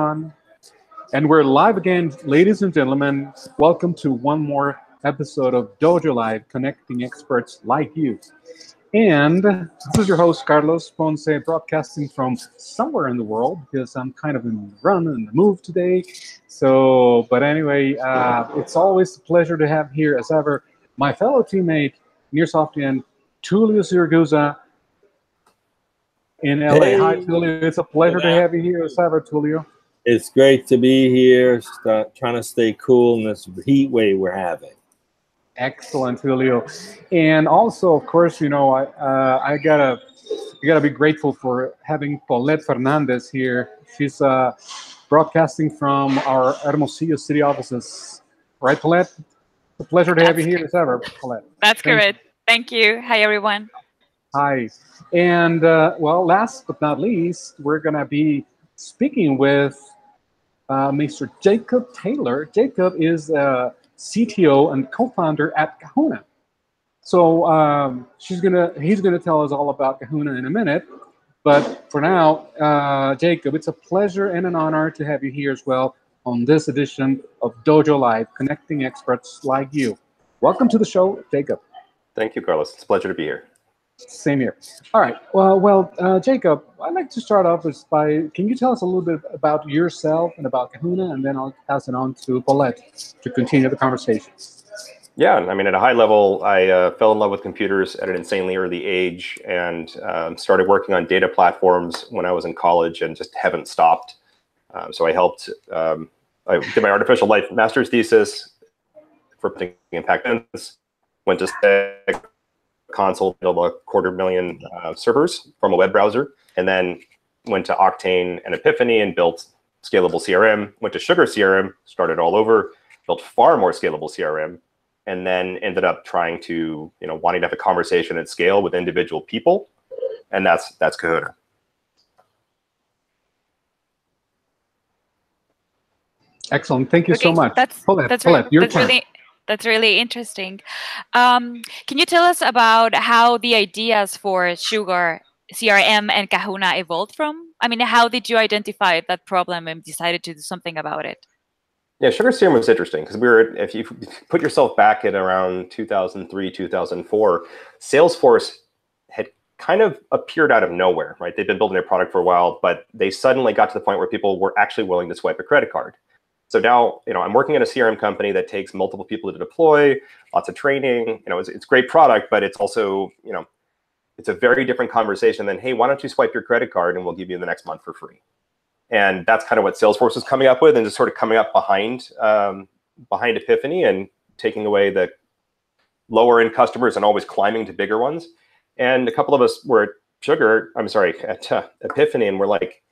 on. And we're live again, ladies and gentlemen. Welcome to one more episode of DojoLIVE, connecting experts like you. And this is your host, Carlos Ponce, broadcasting from somewhere in the world because I'm kind of in the move today. But anyway, it's always a pleasure to have here, as ever, my fellow teammate, Nearsoftian, Tulio Siragusa in LA. Hey. Hi, Tulio. It's a pleasure to have you here, as ever, Tulio. It's great to be here, trying to stay cool in this heat wave we're having. Excellent, Julio. And also, of course, you know, I gotta be grateful for having Paulette Fernandez here. She's broadcasting from our Hermosillo city offices. Right, Paulette? It's a pleasure to have you here as ever, Paulette. That's correct. Thank you. Hi, everyone. Hi. And, well, last but not least, we're going to be speaking with Mr. Jacob Taylor. Jacob is CTO and co-founder at Kahuna. So he's gonna tell us all about Kahuna in a minute. But for now, Jacob, it's a pleasure and an honor to have you here as well on this edition of DojoLIVE, connecting experts like you. Welcome to the show, Jacob. Thank you, Carlos. It's a pleasure to be here. Same here. All right. Well, Jacob, I'd like to start off can you tell us a little bit about yourself and about Kahuna, and then I'll pass it on to Paulette to continue the conversation. Yeah, I mean, at a high level, I fell in love with computers at an insanely early age and started working on data platforms when I was in college and just haven't stopped. So I helped, I did my artificial life master's thesis for putting impact ends, went to SEG, console, built 250,000 servers from a web browser, and then went to Octane and Epiphany and built scalable CRM, went to Sugar CRM, started all over, built far more scalable CRM, and then ended up trying to, wanting to have a conversation at scale with individual people, and that's Kahuna. Excellent. Thank you so much. That's really interesting. Can you tell us about how the ideas for Sugar, CRM, and Kahuna evolved from? I mean, how did you identify that problem and decided to do something about it? Yeah, Sugar CRM was interesting because if you put yourself back at around 2003, 2004, Salesforce had kind of appeared out of nowhere, right? They've been building their product for a while, but they suddenly got to the point where people were actually willing to swipe a credit card. So now, I'm working at a CRM company that takes multiple people to deploy, lots of training. It's a great product, but it's also, it's a very different conversation than, hey, why don't you swipe your credit card and we'll give you the next month for free. And that's kind of what Salesforce was coming up with, and just sort of coming up behind Epiphany and taking away the lower end customers and always climbing to bigger ones. And a couple of us were at Epiphany, and we're like,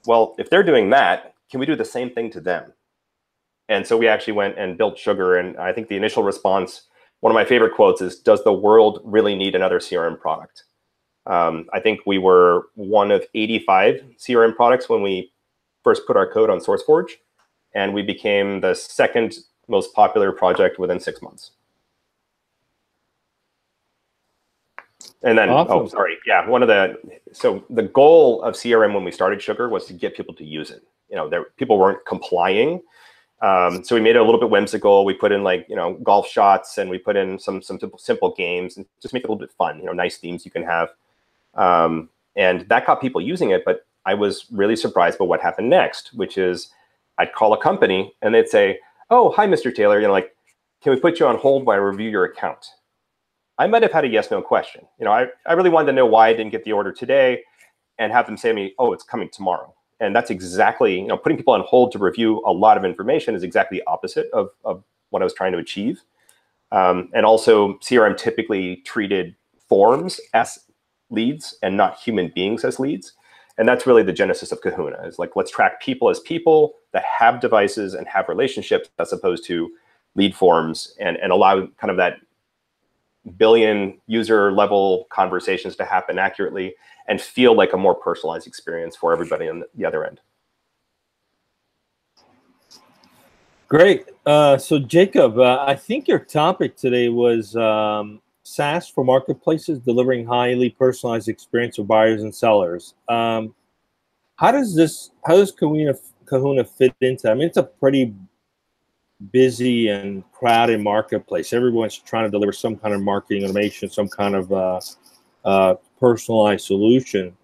well, if they're doing that, can we do the same thing to them? And so we actually went and built Sugar. And I think the initial response, one of my favorite quotes is, does the world really need another CRM product? I think we were one of 85 CRM products when we first put our code on SourceForge, and we became the second most popular project within 6 months. And then, awesome. So the goal of CRM when we started Sugar was to get people to use it. People weren't complying. So we made it a little bit whimsical. We put in golf shots, and we put in some simple games and just make it a little bit fun, nice themes you can have. And that got people using it, but I was really surprised by what happened next, which is I'd call a company and they'd say, oh, hi, Mr. Taylor, can we put you on hold while I review your account? I might have had a yes, no question. I really wanted to know why I didn't get the order today and have them say to me, oh, it's coming tomorrow. And that's exactly, putting people on hold to review a lot of information is exactly the opposite of what I was trying to achieve. And also CRM typically treated forms as leads and not human beings as leads. And that's really the genesis of Kahuna, is let's track people as people that have devices and have relationships, as opposed to lead forms, and allow kind of that billion user level conversations to happen accurately and feel like a more personalized experience for everybody on the other end. Great. So Jacob, I think your topic today was SaaS for marketplaces delivering highly personalized experience for buyers and sellers. How does Kahuna fit into? I mean, it's a pretty busy and crowded marketplace. Everyone's trying to deliver some kind of marketing automation, some kind of personalized solution.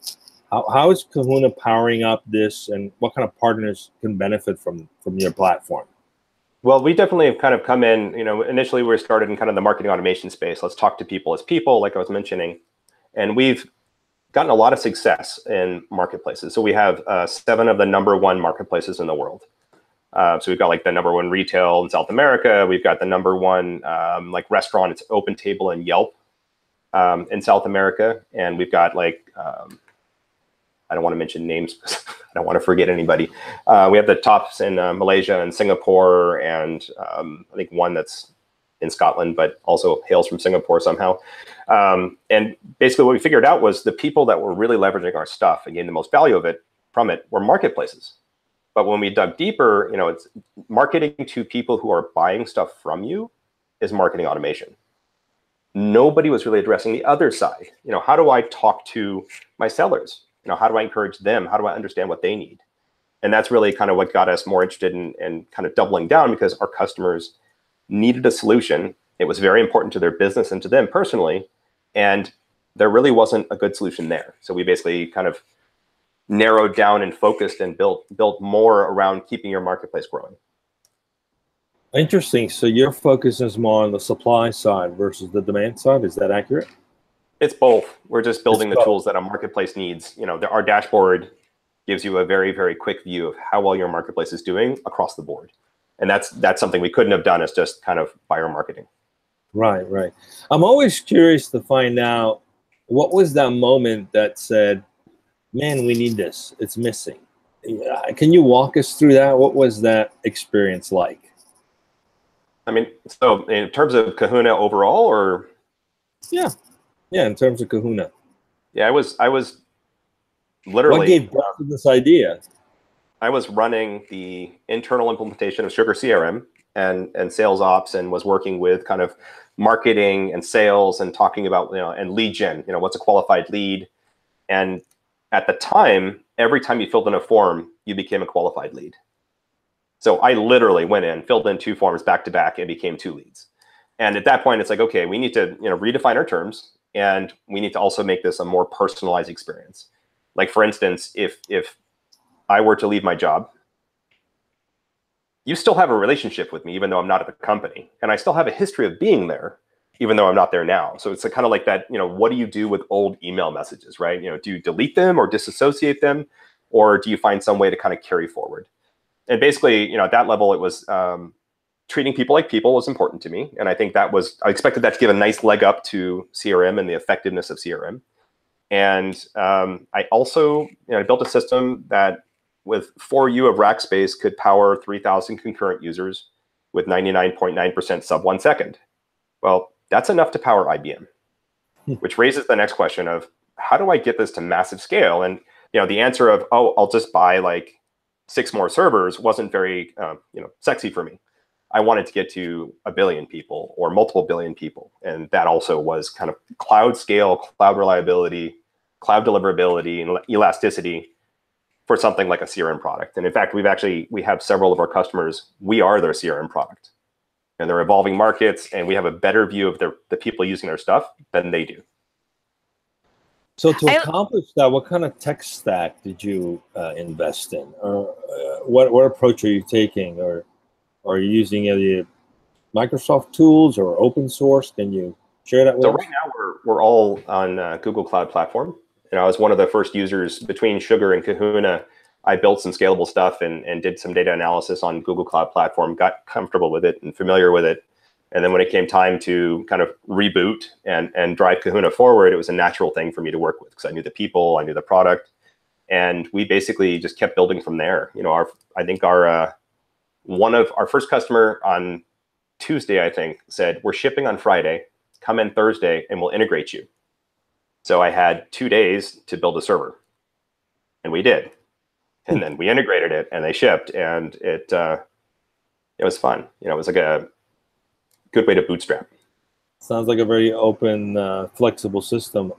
How is Kahuna powering up this, and what kind of partners can benefit from your platform? Well, we definitely have kind of come in, initially we were started in kind of the marketing automation space. Let's talk to people as people, like I was mentioning. And we've gotten a lot of success in marketplaces. So we have 7 of the #1 marketplaces in the world. So we've got like the #1 retail in South America. We've got the #1 like restaurant, it's OpenTable and Yelp in South America. And we've got like, I don't want to mention names because I don't want to forget anybody. We have the tops in Malaysia and Singapore, and I think one that's in Scotland, but also hails from Singapore somehow. And basically what we figured out was the people that were really leveraging our stuff and getting the most value from it were marketplaces. But when we dug deeper, it's marketing to people who are buying stuff from you is marketing automation. Nobody was really addressing the other side. How do I talk to my sellers? How do I encourage them? How do I understand what they need? And that's really kind of what got us more interested in kind of doubling down, because our customers needed a solution. It was very important to their business and to them personally. And there really wasn't a good solution there. So we basically kind of narrowed down and focused and built more around keeping your marketplace growing. Interesting. So your focus is more on the supply side versus the demand side. Is that accurate? It's both. We're just building the tools that a marketplace needs. Our dashboard gives you a very, very quick view of how well your marketplace is doing across the board. And that's something we couldn't have done as just kind of buyer marketing. Right. I'm always curious to find out, what was that moment that said, man, we need this, it's missing? Can you walk us through that? What was that experience like? I mean, so in terms of Kahuna overall, or? Yeah, in terms of Kahuna. Yeah, I was literally. What gave birth to this idea? I was running the internal implementation of Sugar CRM and sales ops, and was working with kind of marketing and sales and talking about, and lead gen, what's a qualified lead. And at the time, every time you filled in a form, you became a qualified lead. So I literally went in, filled in 2 forms back to back, and became 2 leads. And at that point, it's like, okay, we need to redefine our terms, and we need to also make this a more personalized experience. Like, for instance, if I were to leave my job, you still have a relationship with me, even though I'm not at the company. And I still have a history of being there, even though I'm not there now. So it's kind of like that, what do you do with old email messages, right? Do you delete them or disassociate them? Or do you find some way to kind of carry forward? And basically, at that level, it was treating people like people was important to me. And I think I expected that to give a nice leg up to CRM and the effectiveness of CRM. And I also I built a system that with 4U of rack space could power 3,000 concurrent users with 99.9% sub 1 second. Well, that's enough to power IBM, which raises the next question of, how do I get this to massive scale? And the answer of, oh, I'll just buy like 6 more servers wasn't very sexy for me. I wanted to get to 1 billion people or multiple billion people. And that also was kind of cloud scale, cloud reliability, cloud deliverability, and elasticity for something like a CRM product. And in fact, we have several of our customers, we are their CRM product. And they're evolving markets, and we have a better view of the people using their stuff than they do. So to accomplish that, what kind of tech stack did you invest in? Or what approach are you taking? Or are you using any Microsoft tools or open source? Can you share that with us? So right now we're all on Google Cloud Platform. I was one of the first users between Sugar and Kahuna. I built some scalable stuff and did some data analysis on Google Cloud Platform, got comfortable with it and familiar with it. And then when it came time to kind of reboot and drive Kahuna forward, it was a natural thing for me to work with, because I knew the people, I knew the product, and we basically just kept building from there. I think one of our first customer on Tuesday, I think, said, we're shipping on Friday, come in Thursday and we'll integrate you. So I had 2 days to build a server, and we did. And then we integrated it and they shipped, and it was fun. It was like a good way to bootstrap. Sounds like a very open, flexible system.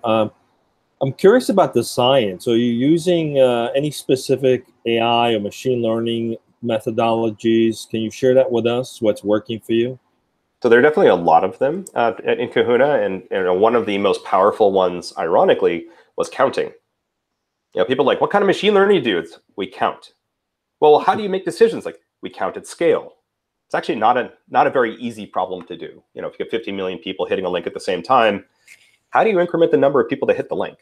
I'm curious about the science. Are you using any specific AI or machine learning methodologies? Can you share that with us? What's working for you? So there are definitely a lot of them in Kahuna, and one of the most powerful ones, ironically, was counting. People are like, what kind of machine learning do you do? We count. Well, how do you make decisions? Like, we count at scale. It's actually not a very easy problem to do. If you get 50 million people hitting a link at the same time, how do you increment the number of people that hit the link?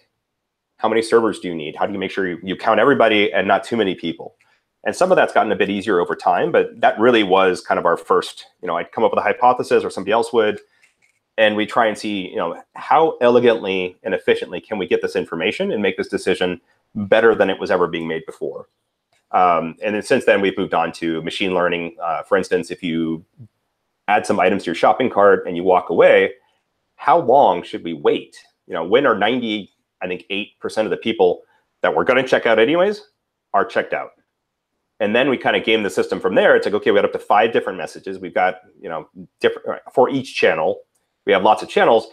How many servers do you need? How do you make sure you count everybody and not too many people? And some of that's gotten a bit easier over time, but that really was kind of our first, I'd come up with a hypothesis or somebody else would, and we try and see, how elegantly and efficiently can we get this information and make this decision better than it was ever being made before. And then since then, we've moved on to machine learning. For instance, if you add some items to your shopping cart and you walk away, how long should we wait? When are 98% of the people that were going to check out anyways are checked out? And then we kind of game the system from there. It's like, okay, we got up to 5 different messages. We've got, different for each channel. We have lots of channels.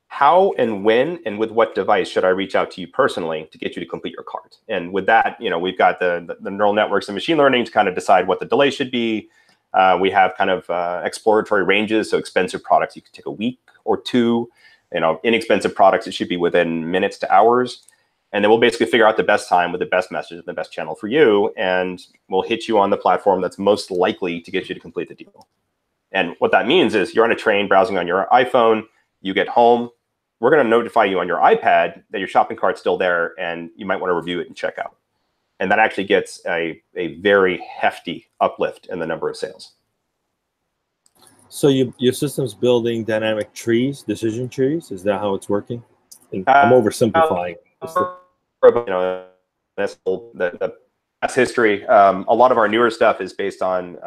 How and when and with what device should I reach out to you personally to get you to complete your cart? And with that, we've got the neural networks and machine learning to kind of decide what the delay should be. We have kind of exploratory ranges. So expensive products, you could take a week or 2. Inexpensive products, it should be within minutes to hours. And then we'll basically figure out the best time with the best message and the best channel for you. And we'll hit you on the platform that's most likely to get you to complete the deal. And what that means is you're on a train browsing on your iPhone, you get home, we're going to notify you on your iPad that your shopping cart's still there and you might want to review it and check out. And that actually gets a very hefty uplift in the number of sales. So your system's building dynamic trees, decision trees? Is that how it's working? I'm oversimplifying. That's the past history. A lot of our newer stuff is based on,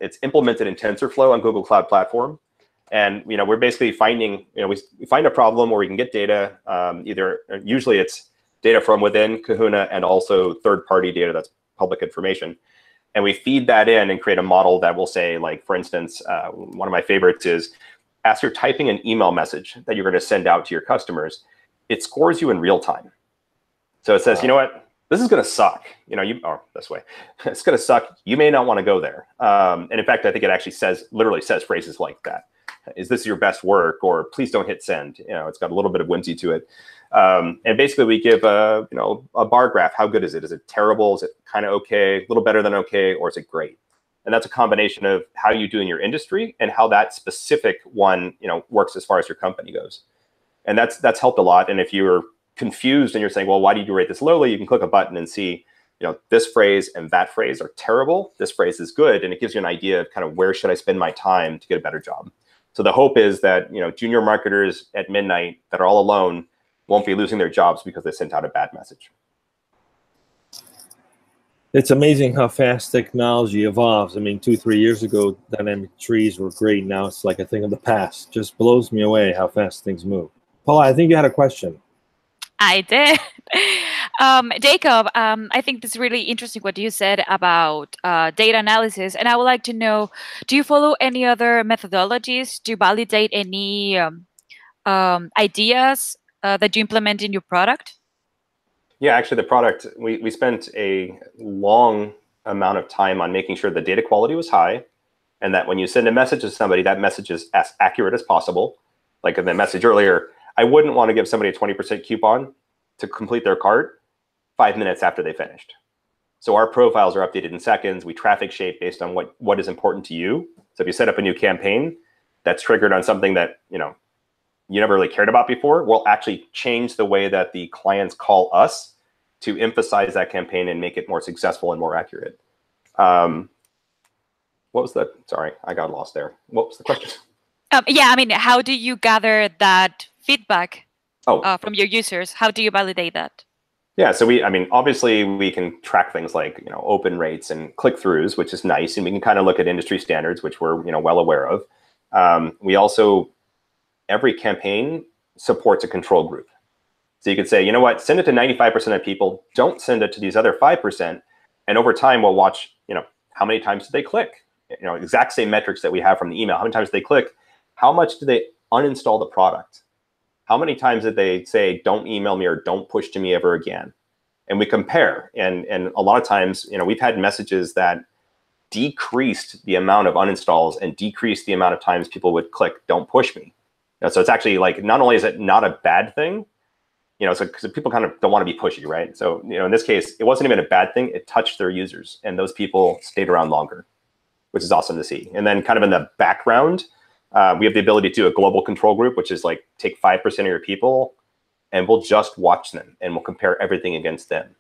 it's implemented in TensorFlow on Google Cloud Platform. And we're basically finding, we find a problem where we can get data, usually it's data from within Kahuna and also third-party data that's public information. And we feed that in and create a model that will say, like, for instance, one of my favorites is, as you're typing an email message that you're going to send out to your customers, it scores you in real time. So it says, you know what, this is going to suck. This way, it's going to suck. You may not want to go there. And in fact, I think it actually literally says phrases like that. Is this your best work? Or please don't hit send. It's got a little bit of whimsy to it. And basically we give a bar graph. How good is it? Is it terrible? Is it kind of okay? A little better than okay? Or is it great? And that's a combination of how you do in your industry and how that specific one, works as far as your company goes. And that's helped a lot. And if you're confused and you're saying, well, why did you rate this lowly? You can click a button and see, this phrase and that phrase are terrible. This phrase is good. And it gives you an idea of kind of where should I spend my time to get a better job. So the hope is that, junior marketers at midnight that are all alone won't be losing their jobs because they sent out a bad message. It's amazing how fast technology evolves. I mean, 2-3 years ago, dynamic trees were great. Now it's like a thing of the past. Just blows me away how fast things move. Paula, I think you had a question. I did. Jacob, I think this is really interesting what you said about data analysis. And I would like to know, do you follow any other methodologies to validate any ideas that you implement in your product? Yeah, actually, the product, we spent a long amount of time on making sure the data quality was high and that when you send a message to somebody, that message is as accurate as possible. Like in the message earlier, I wouldn't want to give somebody a 20% coupon to complete their cart 5 minutes after they finished. So our profiles are updated in seconds. We traffic shape based on what is important to you. So if you set up a new campaign that's triggered on something that you never really cared about before, we'll actually change the way that the clients call us to emphasize that campaign and make it more successful and more accurate. What was the, sorry, I got lost there. What was the question? Yeah, I mean, how do you gather that feedback from your users? How do you validate that? Yeah, so obviously we can track things like, open rates and click-throughs, which is nice. And we can kind of look at industry standards, which we're, well aware of. We also, every campaign supports a control group. So you could say, you know what, send it to 95% of people, don't send it to these other 5%. And over time, we'll watch, how many times did they click? Exact same metrics that we have from the email. How many times did they click? How much do they uninstall the product? How many times did they say, don't email me or don't push to me ever again? And we compare. And a lot of times, we've had messages that decreased the amount of uninstalls and decreased the amount of times people would click, don't push me. So it's actually like, not only is it not a bad thing, so because people kind of don't want to be pushy, right? So, in this case, it wasn't even a bad thing. It touched their users, and those people stayed around longer, which is awesome to see. And then kind of in the background, we have the ability to do a global control group, which is like take 5% of your people, and we'll just watch them, and we'll compare everything against them.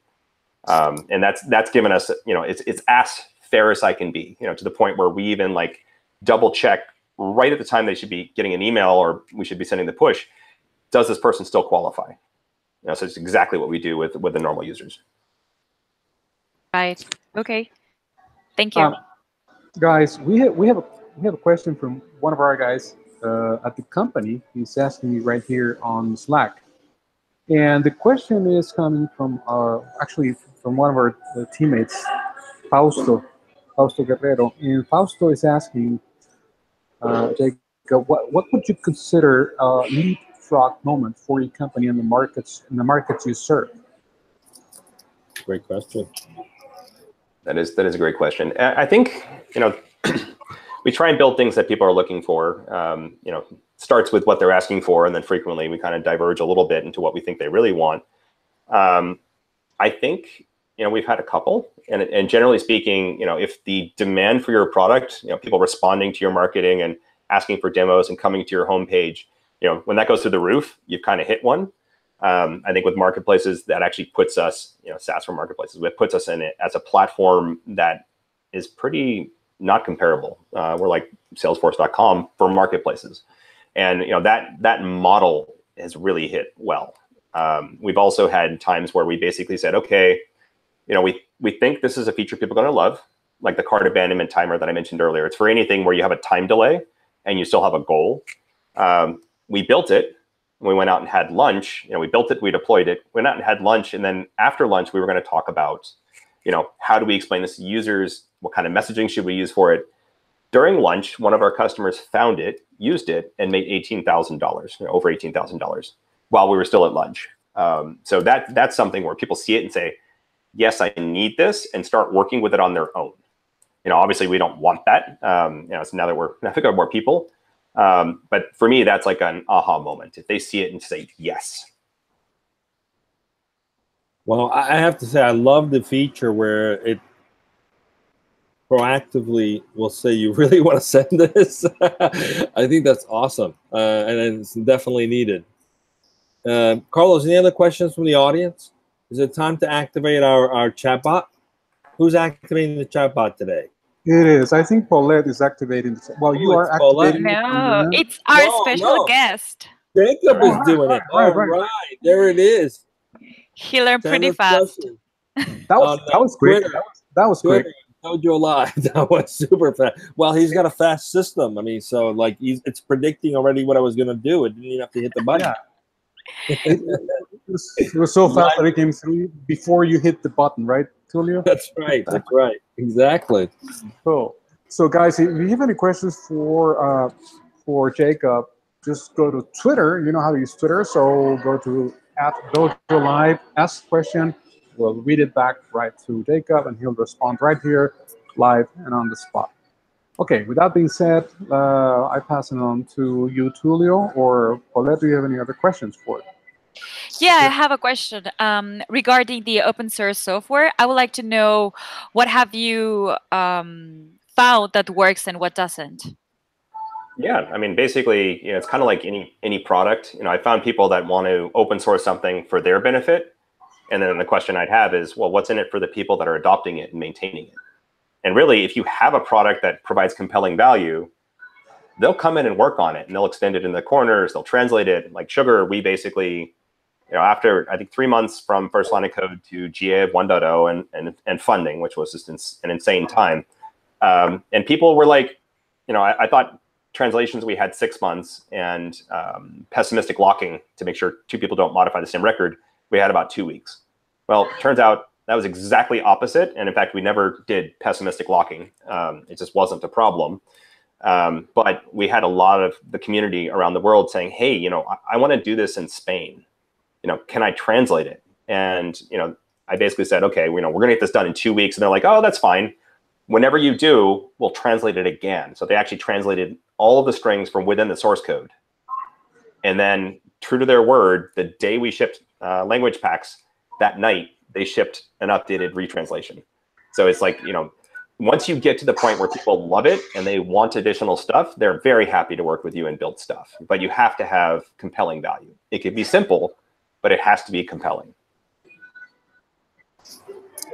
And that's given us, it's as fair as I can be, to the point where we even like double check right at the time they should be getting an email or we should be sending the push. Does this person still qualify? So it's exactly what we do with the normal users. Right. Okay. Thank you. Guys, we have a question from one of our guys at the company. He's asking me right here on Slack, and the question is coming from actually from one of our teammates, Fausto Guerrero. And Fausto is asking, Jacob, what would you consider a leapfrog moment for your company in the markets you serve? Great question. That is a great question. I think, we try and build things that people are looking for. Starts with what they're asking for, and then frequently we kind of diverge a little bit into what we think they really want. I think, we've had a couple, and generally speaking, if the demand for your product, people responding to your marketing and asking for demos and coming to your homepage, when that goes through the roof, you've kind of hit one. I think with marketplaces, that actually puts us, SaaS for marketplaces, it puts us in it as a platform that is pretty not comparable. We're like Salesforce.com for marketplaces. And that model has really hit well. We've also had times where we basically said, okay, we think this is a feature people are going to love, like the cart abandonment timer that I mentioned earlier. It's for anything where you have a time delay and you still have a goal. We built it. We went out and had lunch. We built it, we deployed it, went out and had lunch, and then after lunch we were going to talk about, how do we explain this to users? What kind of messaging should we use for it? During lunch, one of our customers found it, used it, and made $18,000, over $18,000, while we were still at lunch. So that's something where people see it and say, yes, I need this, and start working with it on their own. Obviously we don't want that. So now that we've got more people. But for me, that's like an aha moment. If they see it and say, yes. Well, I have to say, I love the feature where it proactively will say, you really want to send this? I think that's awesome. And it's definitely needed. Carlos, any other questions from the audience? Is it time to activate our chatbot? Who's activating the chatbot today? It is. I think Paulette is activating. Well, you are activating. No, it's our special guest. Jacob is doing it. All right, there it is. He learned pretty fast. That was quick. That was quick. DojoLIVE. That was super fast. Well, he's got a fast system. I mean, so like it's predicting already what I was going to do. It didn't even have to hit the button. Yeah. It was so fast that it came through before you hit the button, right, Tulio? That's right. That's right. Exactly. Cool. So, guys, if you have any questions for Jacob, just go to Twitter. You know how to use Twitter, so go to @DojoLIVE, ask a question. We'll read it back right to Jacob, and he'll respond right here, live and on the spot. Okay, with that being said, I pass it on to you, Tulio, or Paulette. Do you have any other questions for it? Yeah, I have a question regarding the open source software. I would like to know, what have you found that works and what doesn't? Yeah, I mean, basically, it's kind of like any product. I found people that want to open source something for their benefit, and then the question I'd have is, well, what's in it for the people that are adopting it and maintaining it? And really, if you have a product that provides compelling value, they'll come in and work on it, and they'll extend it in the corners, they'll translate it. Like Sugar, we basically, after I think 3 months from first line of code to GA of 1.0 and funding, which was just an insane time, and people were like, I thought translations we had 6 months, and pessimistic locking to make sure two people don't modify the same record, we had about 2 weeks. Well, turns out that was exactly opposite. And in fact, we never did pessimistic locking. It just wasn't a problem. But we had a lot of the community around the world saying, hey, you know, I want to do this in Spain. You know, can I translate it? And, you know, I basically said, okay, you know, we're gonna get this done in 2 weeks. And they're like, oh, that's fine. Whenever you do, we'll translate it again. So they actually translated all of the strings from within the source code. And then, true to their word, the day we shipped language packs, that night, they shipped an updated retranslation. So it's like, you know, once you get to the point where people love it and they want additional stuff, they're very happy to work with you and build stuff. But you have to have compelling value. It could be simple, but it has to be compelling.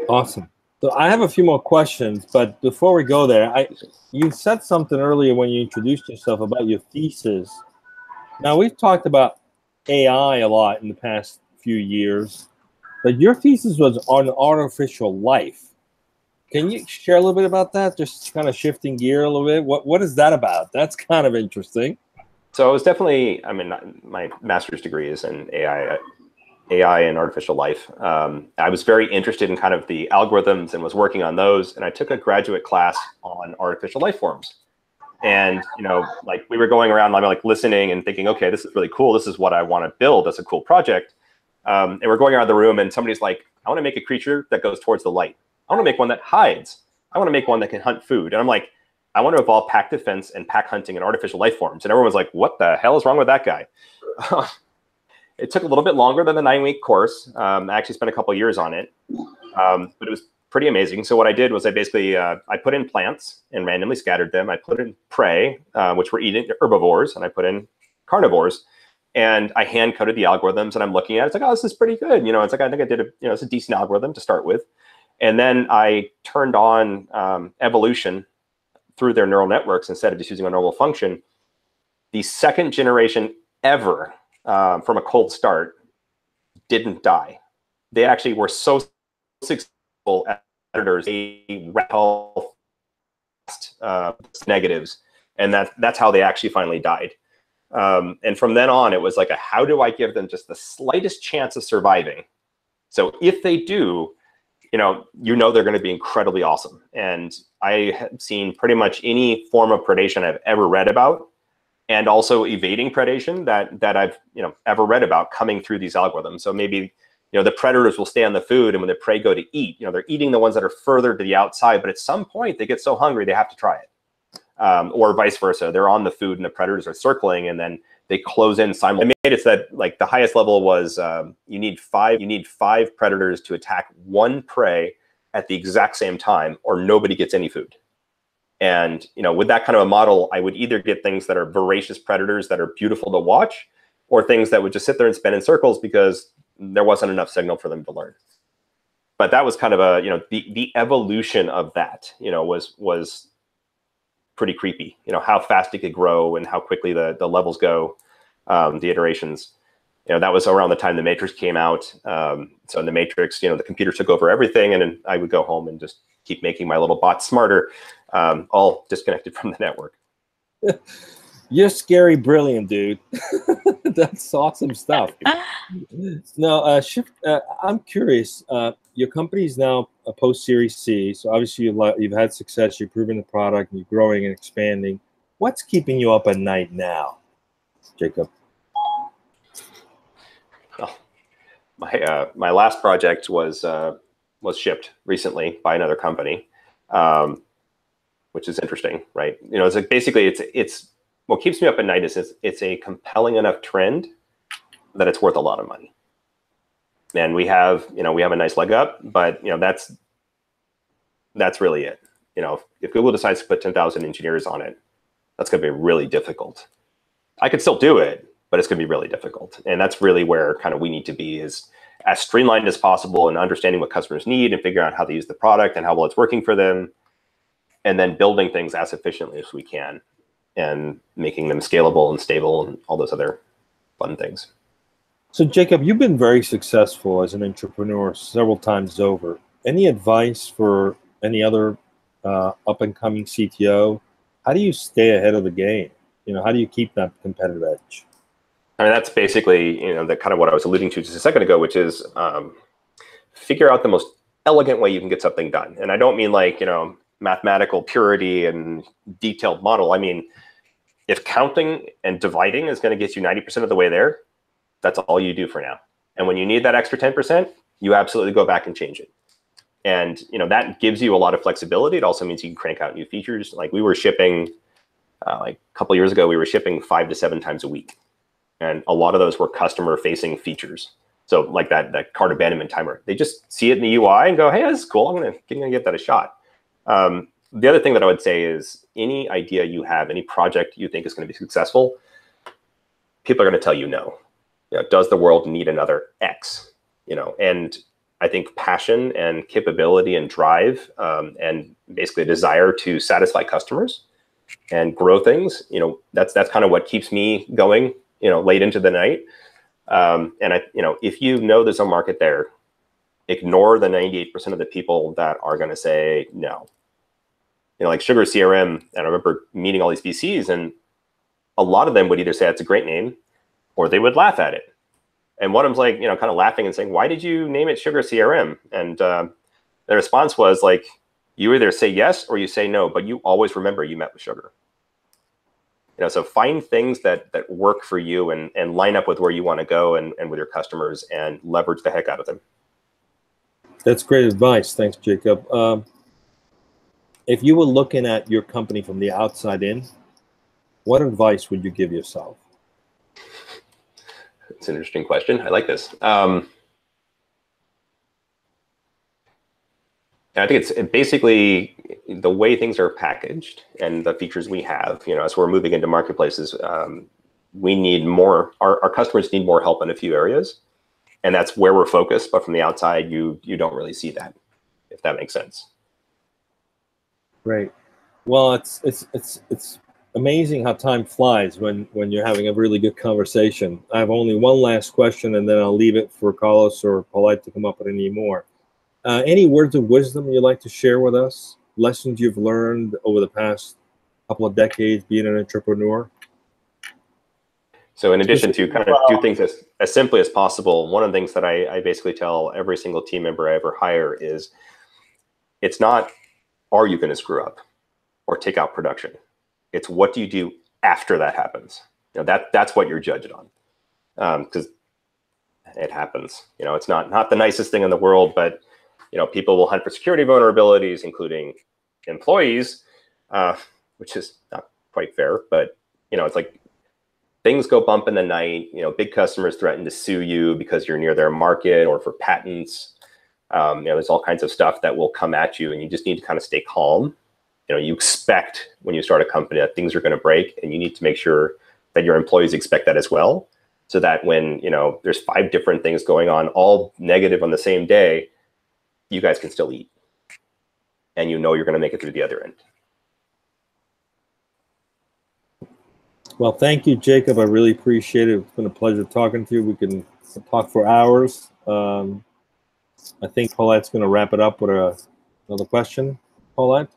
Awesome. So I have a few more questions, but before we go there, you said something earlier when you introduced yourself about your thesis. Now, we've talked about AI a lot in the past few years, but your thesis was on artificial life. Can you share a little bit about that? Just kind of shifting gear a little bit. What is that about? That's kind of interesting. So it was definitely, I mean, my master's degree is in AI and artificial life. I was very interested in kind of the algorithms and was working on those. And I took a graduate class on artificial life forms. And, you know, like we were going around, I'm like listening and thinking, okay, this is really cool. This is what I want to build. That's a cool project. And we're going around the room and somebody's like, I want to make a creature that goes towards the light. I want to make one that hides. I want to make one that can hunt food. And I'm like, I want to evolve pack defense and pack hunting and artificial life forms. And everyone's like, what the hell is wrong with that guy? It took a little bit longer than the 9-week course. I actually spent a couple years on it, but it was pretty amazing. So what I did was I basically, I put in plants and randomly scattered them. I put in prey, which were eating herbivores, and I put in carnivores. And I hand coded the algorithms, and I'm looking at it. It's like, oh, this is pretty good. You know, it's like, I think I did it's a decent algorithm to start with. And then I turned on evolution through their neural networks instead of just using a normal function. The second generation ever from a cold start didn't die. They actually were so successful at editors, they repel negatives, and that's how they actually finally died. And from then on, it was like, how do I give them just the slightest chance of surviving? So if they do, they're going to be incredibly awesome. And I have seen pretty much any form of predation I've ever read about, and also evading predation that I've ever read about coming through these algorithms. So maybe the predators will stay on the food, and when the prey go to eat, they're eating the ones that are further to the outside. But at some point, they get so hungry they have to try it, or vice versa. They're on the food, and the predators are circling, and then they close in simultaneously. I made it so that like the highest level was you need five predators to attack one prey at the exact same time, or nobody gets any food. And with that kind of a model, I would either get things that are voracious predators that are beautiful to watch, or things that would just sit there and spin in circles because there wasn't enough signal for them to learn. But that was kind of a the evolution of that was pretty creepy. How fast it could grow and how quickly the levels go, the iterations. That was around the time the Matrix came out. So in the Matrix, the computer took over everything, and then I would go home and just keep making my little bots smarter, all disconnected from the network. You're scary brilliant, dude. That's awesome stuff. Now, I'm curious. Your company is now a post-Series C, so obviously you've had success. You've proven the product, and you're growing and expanding. What's keeping you up at night now, Jacob? Oh, my last project was shipped recently by another company, which is interesting, right? It's like basically it's what keeps me up at night is it's a compelling enough trend that it's worth a lot of money. And we have a nice leg up, but that's really it. If Google decides to put 10,000 engineers on it, that's going to be really difficult. I could still do it, but it's going to be really difficult. And that's really where kind of we need to be, is as streamlined as possible and understanding what customers need and figuring out how to use the product and how well it's working for them, and then building things as efficiently as we can and making them scalable and stable and all those other fun things. So Jacob, you've been very successful as an entrepreneur several times over. Any advice for any other up-and-coming CTO? How do you stay ahead of the game? How do you keep that competitive edge? I mean, that's basically, that kind of what I was alluding to just a second ago, which is figure out the most elegant way you can get something done. And I don't mean like, mathematical purity and detailed model. I mean, if counting and dividing is going to get you 90% of the way there, that's all you do for now. And when you need that extra 10%, you absolutely go back and change it. And that gives you a lot of flexibility. It also means you can crank out new features. Like we were shipping, like a couple of years ago, we were shipping 5 to 7 times a week. And a lot of those were customer-facing features. So like that cart abandonment timer, they just see it in the UI and go, hey, this is cool. I'm gonna give that a shot. The other thing that I would say is any idea you have, any project you think is going to be successful, people are going to tell you no. Does the world need another X? And I think passion and capability and drive and basically a desire to satisfy customers and grow things, that's kind of what keeps me going, late into the night. And if there's a market there, ignore the 98% of the people that are going to say no. Like Sugar CRM, and I remember meeting all these VCs, and a lot of them would either say it's a great name, or they would laugh at it. And one of them's like, kind of laughing and saying, why did you name it Sugar CRM? And the response was like, you either say yes or you say no, but you always remember you met with Sugar. So find things that work for you and line up with where you want to go and with your customers and leverage the heck out of them. That's great advice. Thanks, Jacob. If you were looking at your company from the outside in, what advice would you give yourself? It's an interesting question. I like this. I think it's basically the way things are packaged and the features we have. As we're moving into marketplaces, we need more. Our customers need more help in a few areas, and that's where we're focused. But from the outside, you don't really see that, if that makes sense. Great. Well, it's amazing how time flies when you're having a really good conversation. I have only one last question, and then I'll leave it for Carlos or Paulette to come up with any more. Any words of wisdom you'd like to share with us? Lessons you've learned over the past couple of decades being an entrepreneur? So in addition to kind of do things as simply as possible, one of the things that I basically tell every single team member I ever hire is, it's not, are you going to screw up or take out production? It's what do you do after that happens? That's what you're judged on, because it happens. It's not the nicest thing in the world, but people will hunt for security vulnerabilities, including employees, which is not quite fair. But it's like things go bump in the night. Big customers threaten to sue you because you're near their market or for patents. There's all kinds of stuff that will come at you, and you just need to kind of stay calm. You expect when you start a company that things are going to break, and you need to make sure that your employees expect that as well, so that when there's 5 different things going on, all negative on the same day, you guys can still eat, and you're going to make it through the other end. Well, thank you, Jacob. I really appreciate it. It's been a pleasure talking to you. We can talk for hours. I think Paulette's going to wrap it up with another question. Paulette?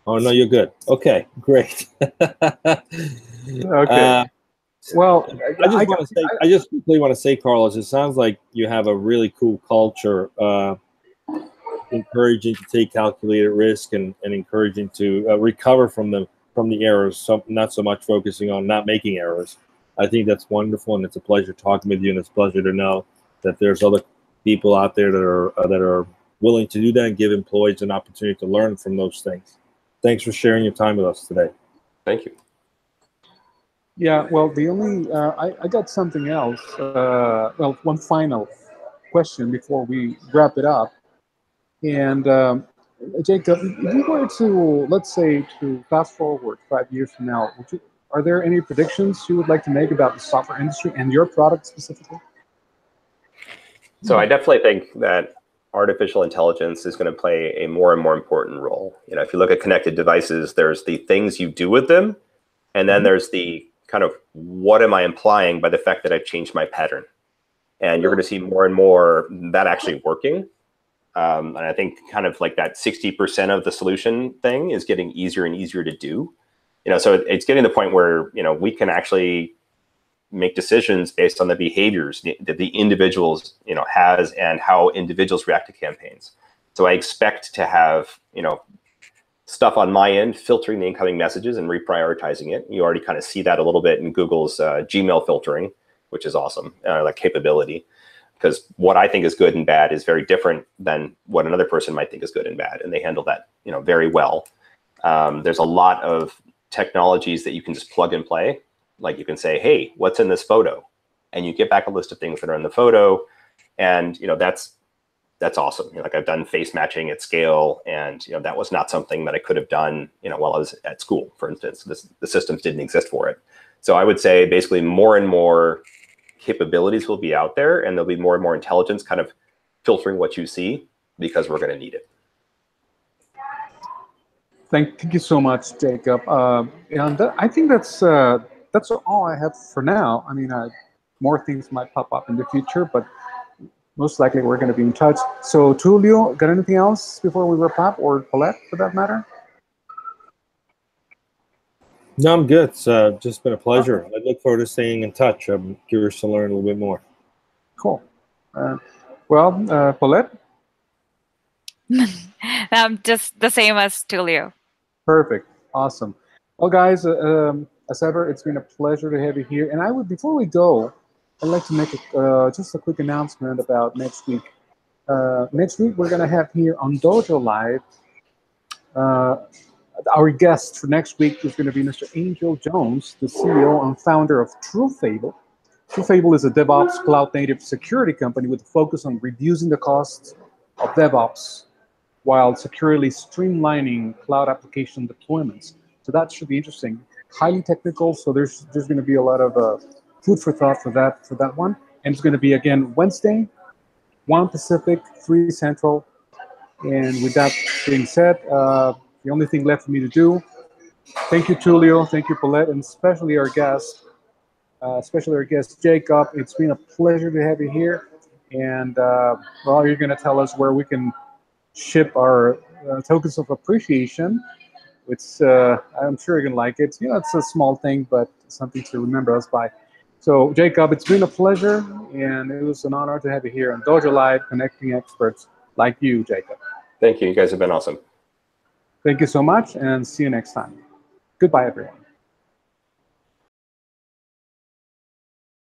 Oh, no, you're good. Okay, great. Okay. Well, I just quickly want to say, Carlos, it sounds like you have a really cool culture, encouraging to take calculated risk and encouraging to recover from the errors. So not so much focusing on not making errors. I think that's wonderful, and it's a pleasure talking with you, and it's a pleasure to know that there's other people out there that are willing to do that and give employees an opportunity to learn from those things. Thanks for sharing your time with us today. Thank you. Yeah, well, the only, I got something else. Well, one final question before we wrap it up. And Jacob, if you were to, let's say, to fast forward 5 years from now, are there any predictions you would like to make about the software industry and your product specifically? So I definitely think that artificial intelligence is going to play a more and more important role. If you look at connected devices, there's the things you do with them, and then there's the kind of what am I implying by the fact that I've changed my pattern. And you're going to see more and more that actually working. And I think kind of like that 60% of the solution thing is getting easier and easier to do. So it's getting to the point where, we can actually make decisions based on the behaviors that the individuals, has and how individuals react to campaigns. So I expect to have, stuff on my end filtering the incoming messages and reprioritizing it. You already kind of see that a little bit in Google's Gmail filtering, which is awesome, like capability. Because what I think is good and bad is very different than what another person might think is good and bad, and they handle that, very well. There's a lot of technologies that you can just plug and play. Like you can say, hey, what's in this photo? And you get back a list of things that are in the photo, and that's awesome. Like I've done face matching at scale, and that was not something that I could have done, while I was at school, for instance. The systems didn't exist for it. So I would say basically more and more capabilities will be out there, and there'll be more and more intelligence kind of filtering what you see, because we're going to need it. Thank you so much, Jacob. And I think that's all I have for now. I mean, more things might pop up in the future, but most likely we're going to be in touch. So, Tulio, got anything else before we wrap up, or Paulette, for that matter? No, I'm good. It's just been a pleasure. I look forward to staying in touch. I'm curious to learn a little bit more. Cool. Paulette? I'm just the same as Tulio. Perfect. Awesome. Well, guys, as ever, it's been a pleasure to have you here. And before we go, I'd like to make just a quick announcement about next week. Next week, we're going to have here on DojoLIVE, our guest for next week is going to be Mr. Angel Jones, the CEO and founder of TrueFable. TrueFable is a DevOps cloud-native security company with a focus on reducing the costs of DevOps while securely streamlining cloud application deployments. So that should be interesting. Highly technical, so there's going to be a lot of food for thought for that one. And it's going to be, again, Wednesday, 1 Pacific, 3 Central. And with that being said, the only thing left for me to do, thank you, Tulio, thank you, Paulette, and especially our guest, Jacob. It's been a pleasure to have you here. And, well, you're going to tell us where we can ship our tokens of appreciation. It's I'm sure you're going to like it. It's a small thing, but something to remember us by. So, Jacob, it's been a pleasure, and it was an honor to have you here on DojoLIVE, connecting experts like you, Jacob. Thank you. You guys have been awesome. Thank you so much, and see you next time. Goodbye, everyone.